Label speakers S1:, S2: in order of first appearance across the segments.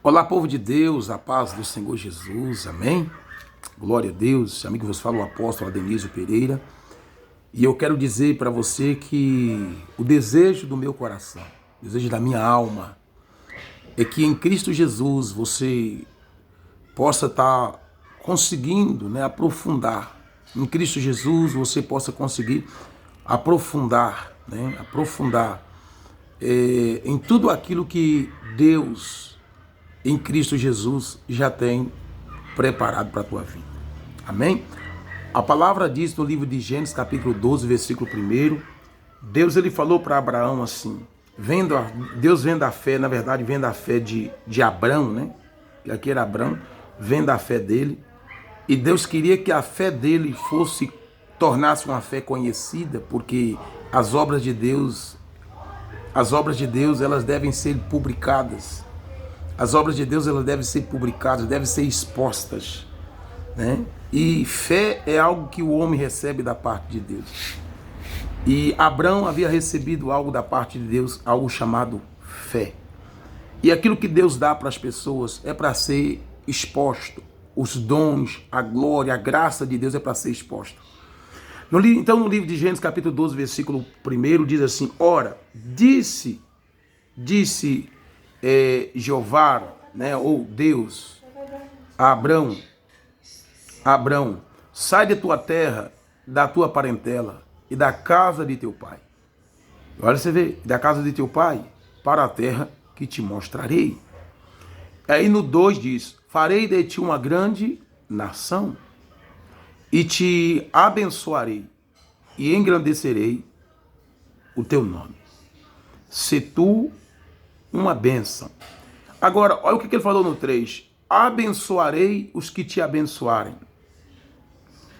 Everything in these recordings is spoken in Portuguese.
S1: Olá, povo de Deus, a paz do Senhor Jesus, amém? Glória a Deus, amigo que vos fala o apóstolo Adenísio Pereira. E eu quero dizer para você que o desejo do meu coração, o desejo da minha alma, é que em Cristo Jesus você possa estar conseguindo, aprofundar. Em Cristo Jesus você possa conseguir aprofundar, em tudo aquilo que Deus em Cristo Jesus já tem preparado para a tua vida. Amém? A palavra diz no livro de Gênesis, capítulo 12, versículo 1, Deus ele falou para Abraão assim, Deus vendo a fé, na verdade, vendo a fé de Abrão, né? Que aqui era Abrão, vendo a fé dele, e Deus queria que a fé dele tornasse uma fé conhecida, porque as obras de Deus, elas devem ser publicadas. As obras de Deus elas devem ser publicadas, devem ser expostas, né? E fé é algo que o homem recebe da parte de Deus. E Abraão havia recebido algo da parte de Deus, algo chamado fé. E aquilo que Deus dá para as pessoas é para ser exposto. Os dons, a glória, a graça de Deus é para ser exposto. Então, no livro de Gênesis, capítulo 12, versículo 1, diz assim: Ora, disse Jeová, né, ou Deus, a Abrão, sai de tua terra, da tua parentela e da casa de teu pai. Olha, você vê, da casa de teu pai, para a terra que te mostrarei. Aí no 2 diz: farei de ti uma grande nação, e te abençoarei, e engrandecerei o teu nome. Se tu uma bênção. Agora, olha o que ele falou no 3. Abençoarei os que te abençoarem.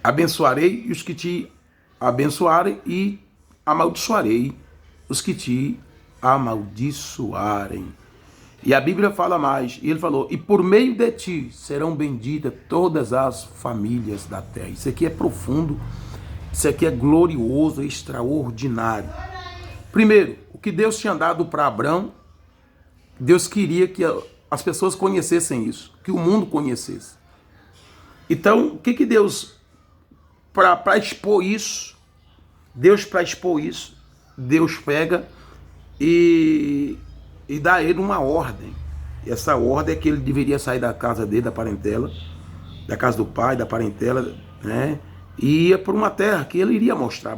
S1: Abençoarei os que te abençoarem e amaldiçoarei os que te amaldiçoarem. E a Bíblia fala mais. E ele falou: e por meio de ti serão benditas todas as famílias da terra. Isso aqui é profundo. Isso aqui é glorioso, extraordinário. Primeiro, o que Deus tinha dado para Abrão, Deus queria que as pessoas conhecessem isso, que o mundo conhecesse. Então, o que Deus, para expor isso, Deus pega e dá a ele uma ordem. E essa ordem é que ele deveria sair da casa dele, da parentela, da casa do pai, da parentela, né? E ia por uma terra que ele iria mostrar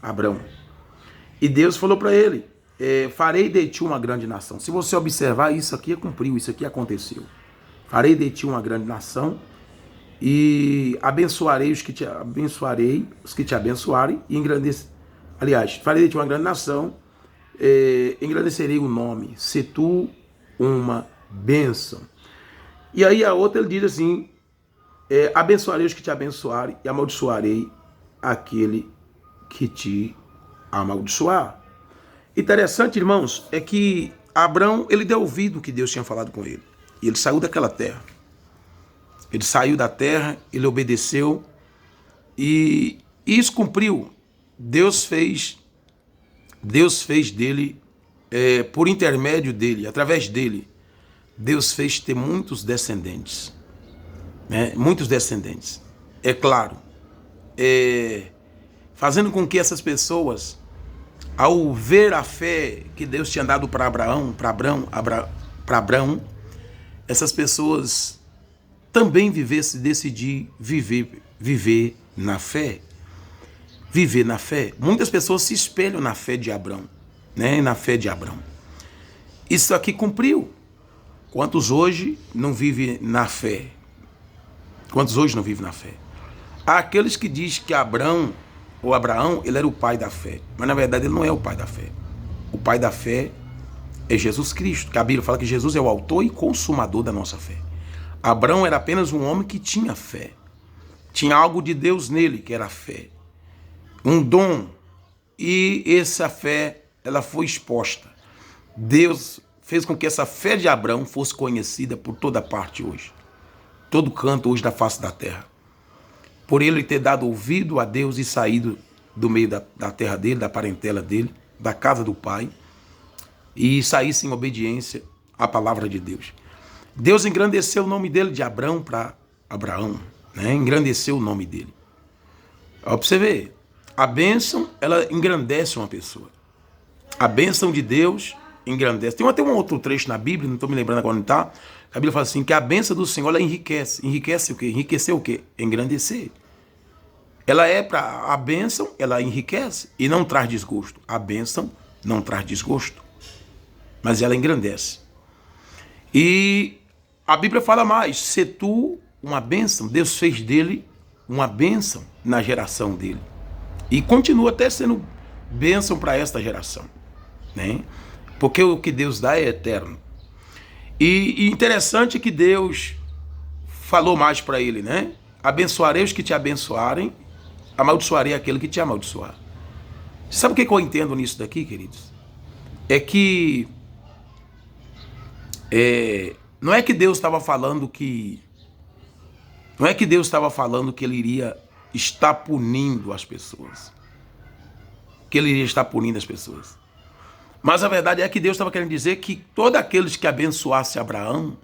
S1: a Abrão. E Deus falou para ele: farei de ti uma grande nação. Se você observar, isso aqui cumpriu, isso aqui aconteceu. Farei de ti uma grande nação e abençoarei os que te abençoarem e engrandecerei. Aliás, farei de ti uma grande nação, engrandecerei o nome, se tu uma bênção. E aí a outra ele diz assim: abençoarei os que te abençoarem e amaldiçoarei aquele que te amaldiçoar. Interessante, irmãos, é que Abrão, ele deu ouvido o que Deus tinha falado com ele. E ele saiu daquela terra. Ele saiu da terra, ele obedeceu. E isso cumpriu. Deus fez dele, por intermédio dele, através dele, Deus fez ter muitos descendentes. Muitos descendentes. É claro. Fazendo com que essas pessoas, ao ver a fé que Deus tinha dado para Abraão, essas pessoas também decidir viver na fé. Viver na fé. Muitas pessoas se espelham na fé de Abrão, né? Na fé de Abrão. Isso aqui cumpriu. Quantos hoje não vivem na fé? Quantos hoje não vivem na fé? Há aqueles que dizem que Abraão, ele era o pai da fé. Mas na verdade ele não é o pai da fé. O pai da fé é Jesus Cristo. Que a Bíblia fala que Jesus é o autor e consumador da nossa fé. Abraão era apenas um homem que tinha fé. Tinha algo de Deus nele, que era a fé. Um dom. E essa fé, ela foi exposta. Deus fez com que essa fé de Abraão fosse conhecida por toda parte hoje. Todo canto hoje da face da terra. Por ele ter dado ouvido a Deus e saído do meio da terra dele, da parentela dele, da casa do pai, e saísse em obediência à palavra de Deus. Deus engrandeceu o nome dele de Abrão para Abraão, né? Engrandeceu o nome dele. Ó, pra você ver, a bênção, ela engrandece uma pessoa. A bênção de Deus engrandece. Tem até um outro trecho na Bíblia, não estou me lembrando agora onde está. A Bíblia fala assim, que a bênção do Senhor, ela enriquece. Enriquece o quê? Enriquecer o quê? Engrandecer. Ela é para a bênção, ela enriquece e não traz desgosto. A bênção não traz desgosto, mas ela engrandece. E a Bíblia fala mais, se tu uma bênção, Deus fez dele uma bênção na geração dele. E continua até sendo bênção para esta geração, né? Porque o que Deus dá é eterno. E interessante que Deus falou mais para ele, né? Abençoarei os que te abençoarem, amaldiçoarei aquele que te amaldiçoar. Sabe o que eu entendo nisso daqui, queridos? É que não é que Deus estava falando que ele iria estar punindo as pessoas. Que ele iria estar punindo as pessoas. Mas a verdade é que Deus estava querendo dizer que todos aqueles que abençoassem Abraão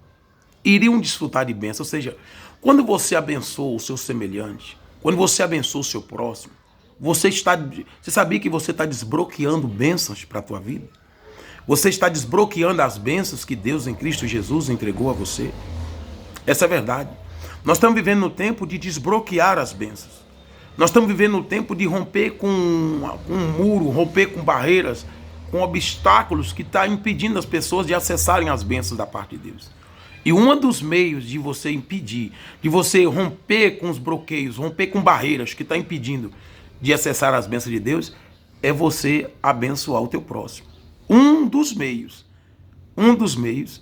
S1: iriam desfrutar de bênção. Ou seja, quando você abençoa o seu semelhante, quando você abençoa o seu próximo, você sabia que você está desbloqueando bênçãos para a tua vida? Você está desbloqueando as bênçãos que Deus em Cristo Jesus entregou a você? Essa é a verdade. Nós estamos vivendo no tempo de desbloquear as bênçãos. Nós estamos vivendo no tempo de romper com um muro, romper com barreiras, com obstáculos que está impedindo as pessoas de acessarem as bênçãos da parte de Deus. E um dos meios de você impedir, de você romper com os bloqueios, romper com barreiras que está impedindo de acessar as bênçãos de Deus, é você abençoar o teu próximo. Um dos meios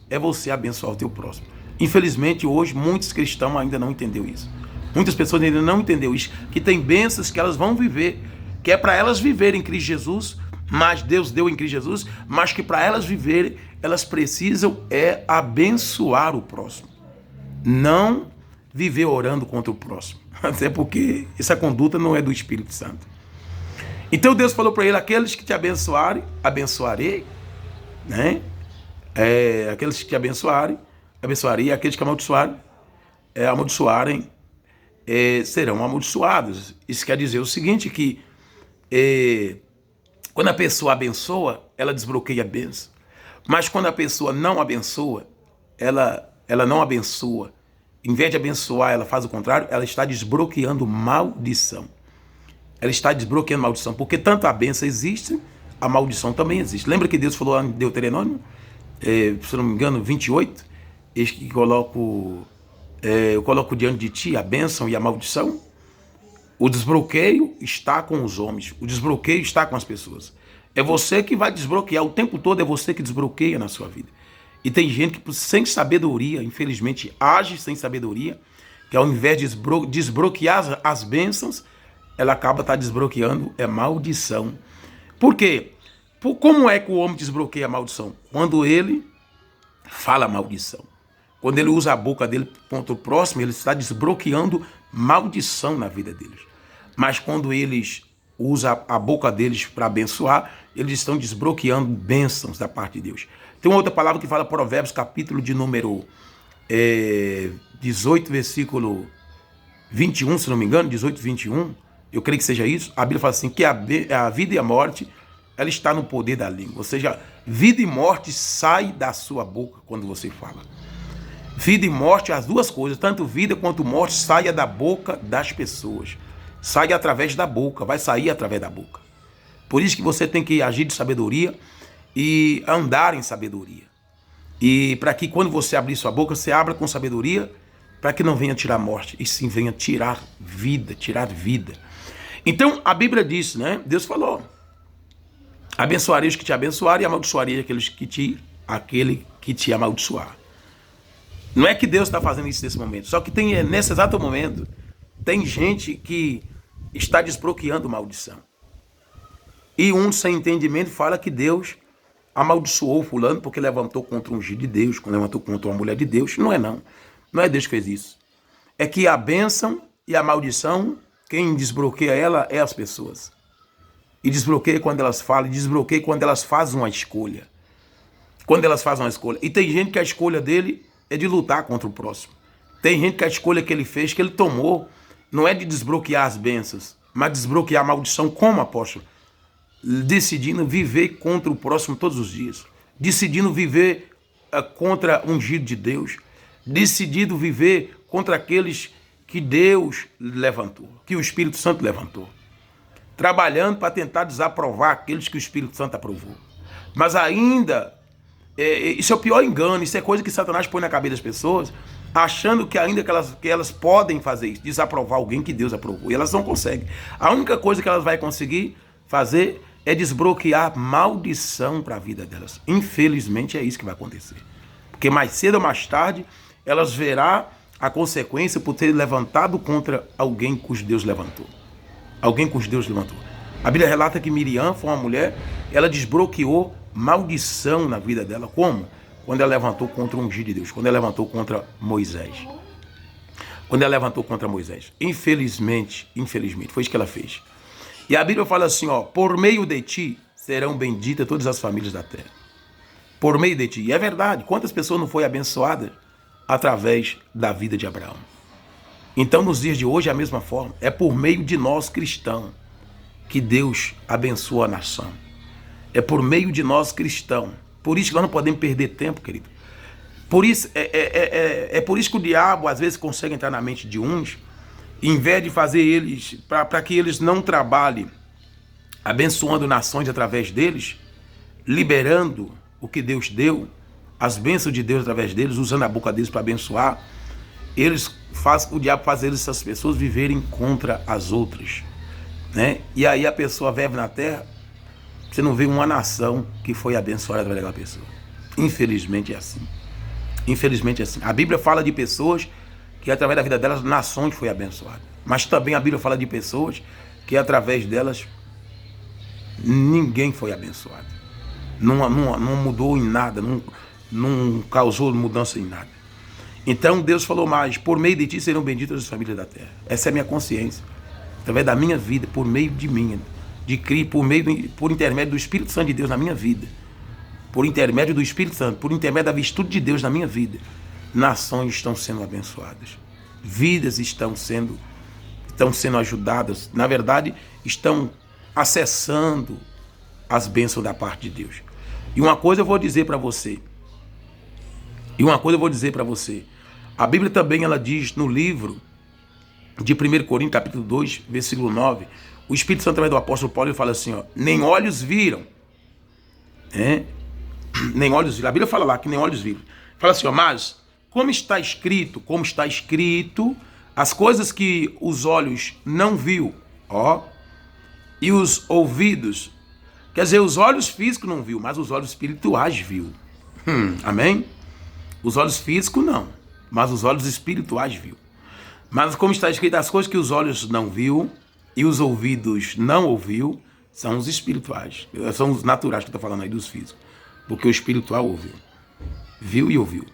S1: é você abençoar o teu próximo. Infelizmente, hoje, muitos cristãos ainda não entenderam isso. Muitas pessoas ainda não entenderam isso, que tem bênçãos que elas vão viver, que é para elas viverem em Cristo Jesus, mas Deus deu em Cristo Jesus, mas que para elas viverem, elas precisam abençoar o próximo. Não viver orando contra o próximo. Até porque essa conduta não é do Espírito Santo. Então Deus falou para ele, aqueles que te abençoarem, abençoarei, né? Aqueles que te abençoarem, abençoarei, e aqueles que amaldiçoarem, serão amaldiçoados. Isso quer dizer o seguinte, que quando a pessoa abençoa, ela desbloqueia a bênção. Mas quando a pessoa não abençoa, ela não abençoa. Em vez de abençoar, ela faz o contrário, ela está desbloqueando maldição. Ela está desbloqueando maldição, porque tanto a bênção existe, a maldição também existe. Lembra que Deus falou lá em Deuteronômio, se não me engano, 28, eis que eu coloco diante de ti a bênção e a maldição. O desbloqueio está com os homens, o desbloqueio está com as pessoas. É você que vai desbloquear, o tempo todo é você que desbloqueia na sua vida. E tem gente que sem sabedoria, infelizmente, age sem sabedoria, que ao invés de desbloquear as bênçãos, ela acaba desbloqueando maldição. Por quê? Como é que o homem desbloqueia a maldição? Quando ele fala maldição. Quando ele usa a boca dele contra o próximo, ele está desbloqueando maldição na vida deles. Mas quando eles usam a boca deles para abençoar, eles estão desbloqueando bênçãos da parte de Deus. Tem uma outra palavra que fala Provérbios, capítulo de número 18, versículo 21, se não me engano, 18, 21, eu creio que seja isso. A Bíblia fala assim, que a vida e a morte, ela está no poder da língua. Ou seja, vida e morte sai da sua boca quando você fala. Vida e morte, as duas coisas, tanto vida quanto morte, saia da boca das pessoas. Sai através da boca, vai sair através da boca. Por isso que você tem que agir de sabedoria e andar em sabedoria. E para que quando você abrir sua boca, você abra com sabedoria, para que não venha tirar morte, e sim venha tirar vida, Então, a Bíblia diz, né? Deus falou, abençoarei os que te abençoarem e amaldiçoarei aquele que te amaldiçoar. Não é que Deus está fazendo isso nesse momento, só que nesse exato momento, tem gente que está desbloqueando maldição. E um sem entendimento fala que Deus amaldiçoou fulano porque levantou contra um ungido de Deus, levantou contra uma mulher de Deus. Não é não. Não é Deus que fez isso. É que a bênção e a maldição, quem desbloqueia ela é as pessoas. E desbloqueia quando elas falam, e desbloqueia quando elas fazem uma escolha. Quando elas fazem uma escolha. E tem gente que a escolha dele é de lutar contra o próximo. Tem gente que a escolha que ele fez, que ele tomou, não é de desbloquear as bênçãos, mas desbloquear a maldição, como apóstolo, decidindo viver contra o próximo todos os dias, decidindo viver contra o ungido de Deus, decidido viver contra aqueles que Deus levantou, que o Espírito Santo levantou, trabalhando para tentar desaprovar aqueles que o Espírito Santo aprovou. Mas ainda, isso é o pior engano, isso é coisa que Satanás põe na cabeça das pessoas, achando que ainda que elas podem fazer isso, desaprovar alguém que Deus aprovou, e elas não conseguem. A única coisa que elas vão conseguir fazer é desbloquear maldição para a vida delas. Infelizmente é isso que vai acontecer. Porque mais cedo ou mais tarde, elas verão a consequência por ter levantado contra alguém cujo Deus levantou. Alguém cujo Deus levantou. A Bíblia relata que Miriam foi uma mulher, ela desbloqueou maldição na vida dela. Como? Quando ela levantou contra o ungido de Deus, quando ela levantou contra Moisés. Quando ela levantou contra Moisés. Infelizmente, foi isso que ela fez. E a Bíblia fala assim, ó, por meio de ti serão benditas todas as famílias da terra. Por meio de ti. E é verdade, quantas pessoas não foram abençoadas através da vida de Abraão? Então, nos dias de hoje, é a mesma forma. É por meio de nós cristãos que Deus abençoa a nação. É por meio de nós cristãos. Por isso que nós não podemos perder tempo, querido. Por isso, por isso que o diabo às vezes consegue entrar na mente de uns, em vez de fazer eles, para que eles não trabalhem abençoando nações através deles, liberando o que Deus deu, as bênçãos de Deus através deles, usando a boca deles para abençoar, o diabo faz essas pessoas viverem contra as outras, né? E aí a pessoa vive na terra, você não vê uma nação que foi abençoada através daquela pessoa. Infelizmente é assim. Infelizmente é assim. A Bíblia fala de pessoas que através da vida delas, nações foi abençoada. Mas também a Bíblia fala de pessoas que através delas, ninguém foi abençoado. Não mudou em nada, não causou mudança em nada. Então Deus falou mais, por meio de ti serão benditas as famílias da terra. Essa é a minha consciência. Através da minha vida, por meio de mim, de Cristo, por intermédio do Espírito Santo de Deus na minha vida, por intermédio do Espírito Santo, por intermédio da virtude de Deus na minha vida, nações estão sendo abençoadas, vidas estão sendo ajudadas, na verdade, estão acessando as bênçãos da parte de Deus. E uma coisa eu vou dizer para você, a Bíblia também ela diz no livro de 1 Coríntios, capítulo 2, versículo 9, o Espírito Santo, através do apóstolo Paulo, ele fala assim, ó, nem olhos viram, nem olhos viram, a Bíblia fala lá que nem olhos viram, fala assim, ó, mas como está escrito, as coisas que os olhos não viu, ó, e os ouvidos, quer dizer, os olhos físicos não viu, mas os olhos espirituais viu. Amém? Os olhos físicos não, mas os olhos espirituais viu. Mas como está escrito, as coisas que os olhos não viu e os ouvidos não ouviu, são os espirituais, são os naturais que eu estou falando aí dos físicos, porque o espiritual ouviu, viu e ouviu.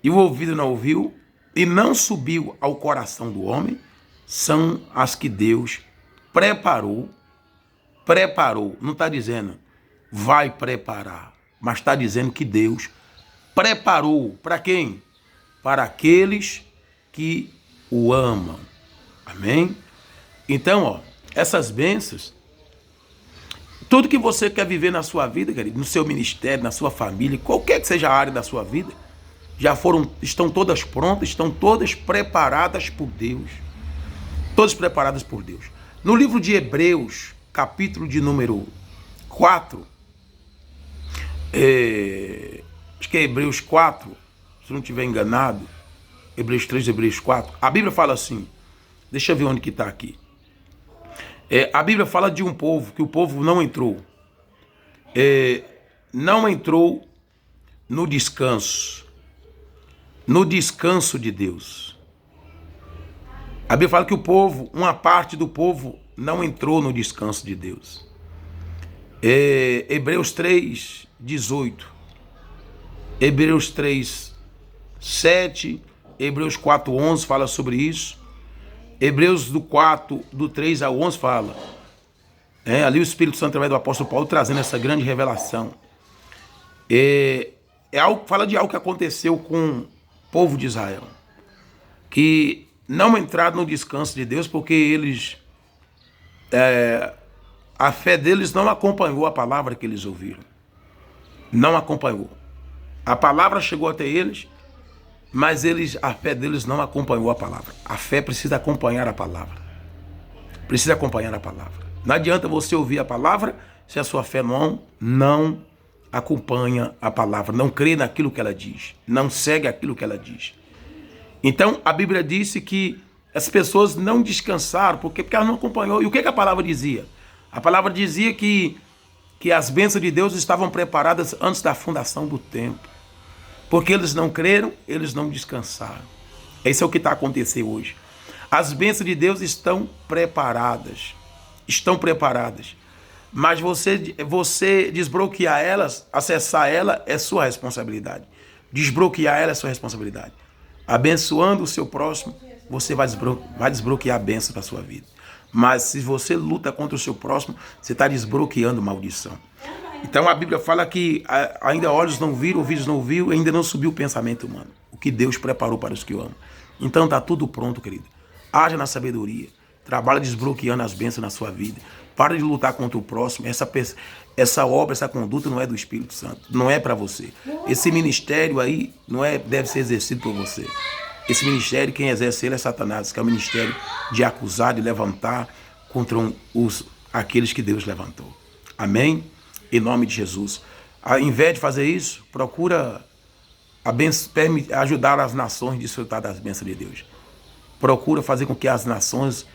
S1: E o ouvido não ouviu e não subiu ao coração do homem, são as que Deus preparou, não está dizendo vai preparar, mas está dizendo que Deus preparou, para quem? Para aqueles que o amam, amém? Então, ó, essas bênçãos, tudo que você quer viver na sua vida, querido, no seu ministério, na sua família, qualquer que seja a área da sua vida, estão todas prontas, estão todas preparadas por Deus. Todas preparadas por Deus. No livro de Hebreus, capítulo de número 4, acho que é Hebreus 4, se não estiver enganado, Hebreus 3, Hebreus 4, a Bíblia fala assim, deixa eu ver onde que está aqui. A Bíblia fala de um povo, que o povo não entrou no descanso de Deus. A Bíblia fala que o povo, uma parte do povo não entrou no descanso de Deus. Hebreus 3, 18, Hebreus 3, 7, Hebreus 4, 11 fala sobre isso. Hebreus do 4, do 3 ao 11 fala. Ali o Espírito Santo, através do apóstolo Paulo, trazendo essa grande revelação. Fala de algo que aconteceu com o povo de Israel, que não entraram no descanso de Deus porque eles, a fé deles não acompanhou a palavra que eles ouviram. Não acompanhou. A palavra chegou até eles, mas a fé deles não acompanhou a palavra. A fé precisa acompanhar a palavra. Precisa acompanhar a palavra. Não adianta você ouvir a palavra se a sua fé não acompanha a palavra, não crê naquilo que ela diz, não segue aquilo que ela diz. Então, a Bíblia disse que as pessoas não descansaram porque elas não acompanhou. E o que a palavra dizia? A palavra dizia que as bênçãos de Deus estavam preparadas antes da fundação do tempo. Porque eles não creram, eles não descansaram. Esse é o que está acontecendo hoje. As bênçãos de Deus estão preparadas. Estão preparadas. Mas você desbloquear elas, acessar ela, é sua responsabilidade. Desbloquear ela é sua responsabilidade. Abençoando o seu próximo, você vai desbloquear a bênção da sua vida. Mas se você luta contra o seu próximo, você está desbloqueando maldição. Então a Bíblia fala que ainda olhos não viram, ouvidos não ouviram, ainda não subiu o pensamento humano. O que Deus preparou para os que o amam. Então está tudo pronto, querido. Haja na sabedoria. Trabalha desbloqueando as bênçãos na sua vida. Para de lutar contra o próximo. Essa obra, essa conduta não é do Espírito Santo. Não é para você. Esse ministério aí deve ser exercido por você. Esse ministério, quem exerce ele é Satanás, que é o ministério de acusar, de levantar contra aqueles que Deus levantou. Amém? Em nome de Jesus. Ao invés de fazer isso, procura ajudar as nações a desfrutar das bênçãos de Deus. Procura fazer com que as nações,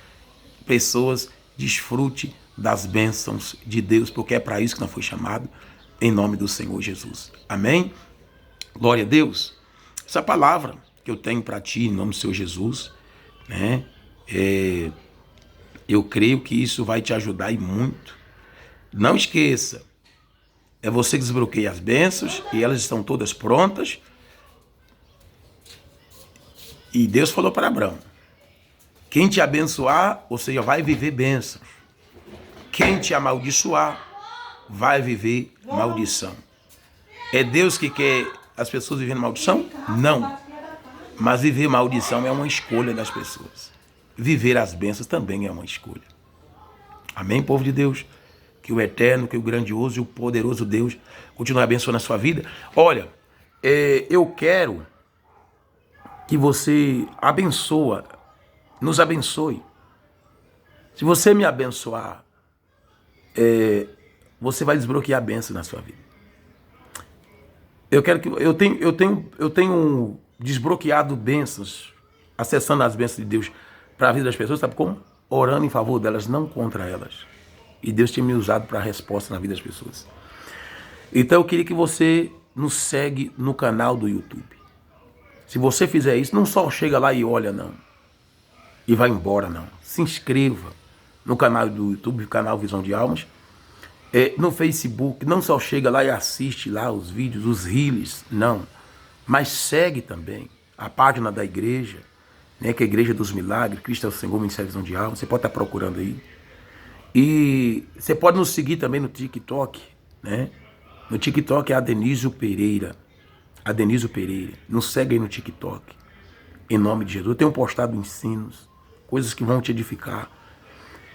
S1: pessoas, desfrutem das bênçãos de Deus, porque é para isso que nós foi chamado, em nome do Senhor Jesus. Amém? Glória a Deus. Essa palavra que eu tenho para ti, em nome do Senhor Jesus, né? Eu creio que isso vai te ajudar e muito. Não esqueça, é você que desbloqueia as bênçãos e elas estão todas prontas. E Deus falou para Abraão, quem te abençoar, ou seja, vai viver bênçãos. Quem te amaldiçoar, vai viver maldição. É Deus que quer as pessoas vivendo maldição? Não. Mas viver maldição é uma escolha das pessoas. Viver as bênçãos também é uma escolha. Amém, povo de Deus? Que o eterno, que o grandioso e o poderoso Deus continue abençoando a sua vida. Olha, eu quero que você nos abençoe. Se você me abençoar, você vai desbloquear a bênção na sua vida. Eu tenho desbloqueado bênçãos, acessando as bênçãos de Deus para a vida das pessoas, sabe como? Orando em favor delas, não contra elas. E Deus tem me usado para a resposta na vida das pessoas. Então eu queria que você nos segue no canal do YouTube. Se você fizer isso, não só chega lá e olha, não. E vai embora, não. Se inscreva no canal do YouTube, canal Visão de Almas. No Facebook, não só chega lá e assiste lá os vídeos, os reels, não. Mas segue também a página da igreja, né, que é a Igreja dos Milagres, Cristo é o Senhor, Ministério Visão de Almas. Você pode estar procurando aí. E você pode nos seguir também no TikTok, né? No TikTok é Adenísio Pereira. Adenísio Pereira. Nos segue aí no TikTok. Em nome de Jesus. Eu tenho postado ensinos, coisas que vão te edificar.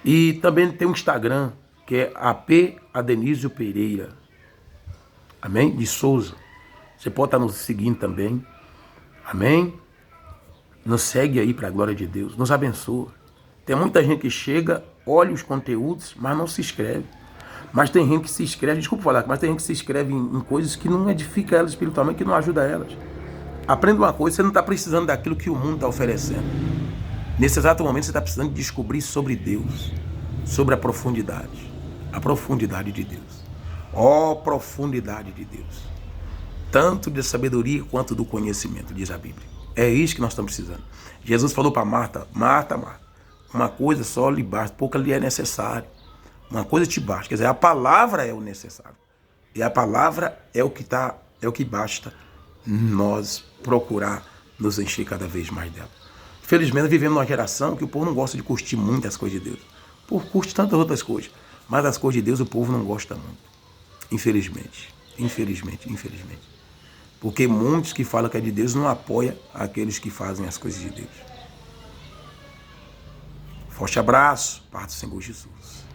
S1: E também tem um Instagram, que é AP Adenísio Pereira. Amém? De Souza. Você pode estar nos seguindo também. Amém? Nos segue aí para a glória de Deus. Nos abençoa. Tem muita gente que chega, olha os conteúdos, mas não se inscreve. Mas tem gente que se inscreve, desculpa falar, mas tem gente que se inscreve em coisas que não edifica elas espiritualmente, que não ajuda elas. Aprenda uma coisa, você não está precisando daquilo que o mundo está oferecendo. Nesse exato momento você está precisando descobrir sobre Deus, sobre a profundidade de Deus. Ó, profundidade de Deus. Tanto de sabedoria quanto do conhecimento, diz a Bíblia. É isso que nós estamos precisando. Jesus falou para Marta, Marta, uma coisa só lhe basta, pouca lhe é necessário. Uma coisa te basta. Quer dizer, a palavra é o necessário. E a palavra é o que basta nós procurar nos encher cada vez mais dela. Felizmente, vivemos numa geração que o povo não gosta de curtir muito as coisas de Deus. O povo curte tantas outras coisas. Mas as coisas de Deus o povo não gosta muito. Infelizmente. Porque muitos que falam que é de Deus não apoiam aqueles que fazem as coisas de Deus. Forte abraço, paz do Senhor Jesus.